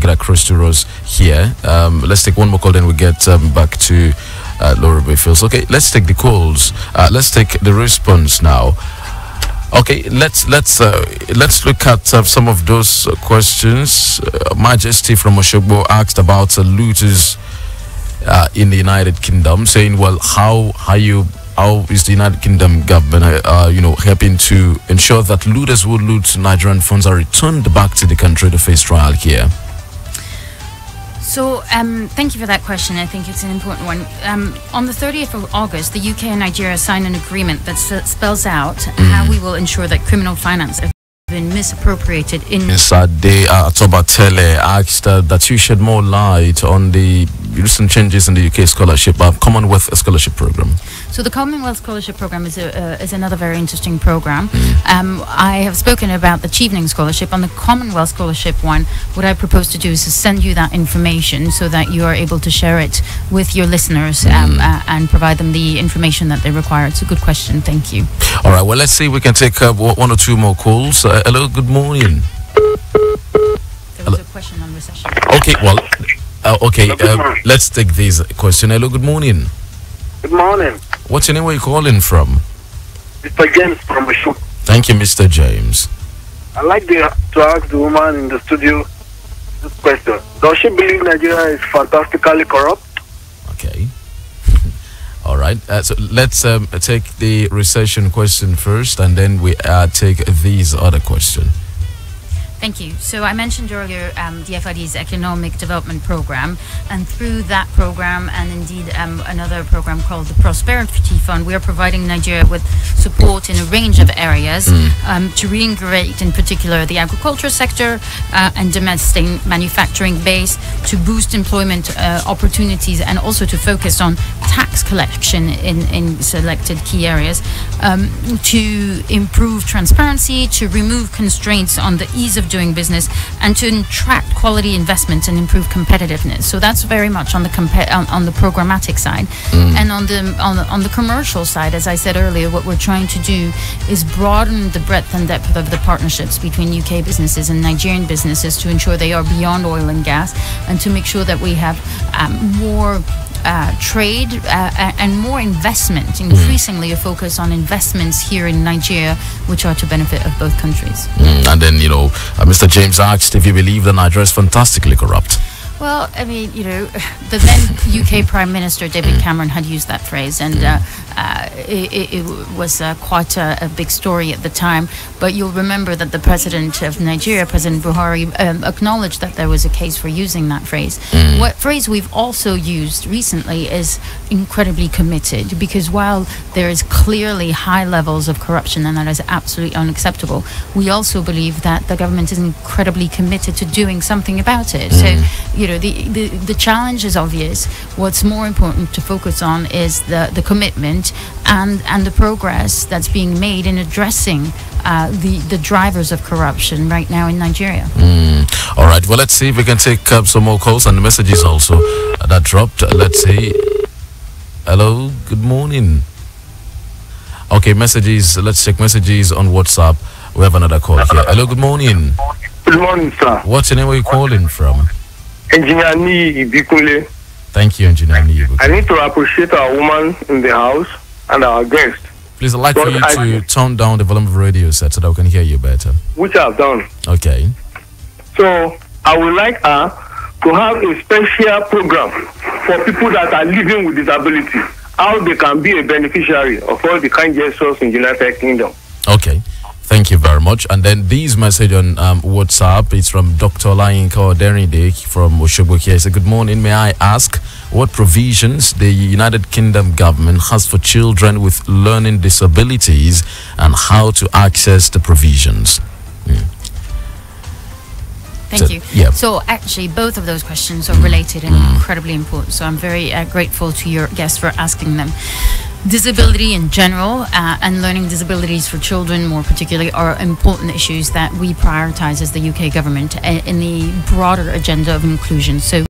it across to us here. Let's take one more call, then we get back to Laura Bayfields. Okay, let's take the calls. Let's take the response now. Okay, let's look at some of those questions. Majesty from Oshogbo asked about looters in the United Kingdom, saying, well, how is the United Kingdom government helping to ensure that looters who loot Nigerian funds are returned back to the country to face trial here? So, thank you for that question. I think it's an important one. On the 30th of August, the UK and Nigeria signed an agreement that spells out how we will ensure that criminal finance have been misappropriated in... Sade Atobatele asked that you shed more light on the recent changes in the UK scholarship, Commonwealth Scholarship Program. So the Commonwealth Scholarship Program is another very interesting program. I have spoken about the Chevening Scholarship. On the Commonwealth Scholarship one, what I propose to do is to send you that information so that you are able to share it with your listeners and provide them the information that they require. It's a good question. Thank you. All right. Well, let's see if we can take one or two more calls. Hello. Good morning. There was a question on recession. Okay. Well. Okay. Let's take this question. Hello. Good morning. Good morning. What's your name? Where are you calling from? Mr. James from Bishop. Thank you, Mr. James. I'd like to ask the woman in the studio this question. Does she believe Nigeria is fantastically corrupt? Okay. All right. So let's take the recession question first, and then we take these other question. Thank you. So I mentioned earlier the FID's Economic Development Program, and through that program and indeed another program called the Prosperity Fund, we are providing Nigeria with support in a range of areas to reinvigorate in particular the agriculture sector and domestic manufacturing base, to boost employment opportunities, and also to focus on tax collection in selected key areas, to improve transparency, to remove constraints on the ease of doing business, and to attract quality investment and improve competitiveness. So that's very much on the programmatic side. And on the commercial side, as I said earlier, what we're trying to do is broaden the breadth and depth of the partnerships between UK businesses and Nigerian businesses to ensure they are beyond oil and gas, and to make sure that we have more trade and more investment, increasingly a focus on investments here in Nigeria, which are to benefit of both countries. And then, Mr. James asked if you believe that Nigeria is fantastically corrupt. Well, I mean, the then UK Prime Minister David Cameron had used that phrase, and it was quite a big story at the time. But you'll remember that the President of Nigeria, President Buhari, acknowledged that there was a case for using that phrase. What phrase we've also used recently is incredibly committed, because while there is clearly high levels of corruption, and that is absolutely unacceptable, we also believe that the government is incredibly committed to doing something about it. So, the challenge is obvious. What's more important to focus on is the commitment and the progress that's being made in addressing the drivers of corruption right now in Nigeria. All right. Well, let's see if we can take some more calls and messages also that dropped. Let's see. Hello. Good morning. Okay, messages. Let's check messages on WhatsApp. We have another call here. Hello. Good morning. Good morning, sir. What's your name? Where are you calling from? Engineer Ni Ibikule. Thank you, Engineer Ni Ibikule. I need to appreciate our woman in the house and our guest. Please, I'd like for you to turn down the volume of the radio set so that we can hear you better. Which I've done. Okay. So, I would like her to have a special program for people that are living with disability, how they can be a beneficiary of all the kind gestures in the United Kingdom. Okay. Thank you very much. And then this message on WhatsApp is from Dr. Olayinka Oderinde from Oshogbo here. He said, good morning. May I ask what provisions the United Kingdom government has for children with learning disabilities and how to access the provisions? Thank you. Yeah. So actually, both of those questions are related and incredibly important. So I'm very grateful to your guests for asking them. Disability in general and learning disabilities for children more particularly are important issues that we prioritize as the UK government in the broader agenda of inclusion. So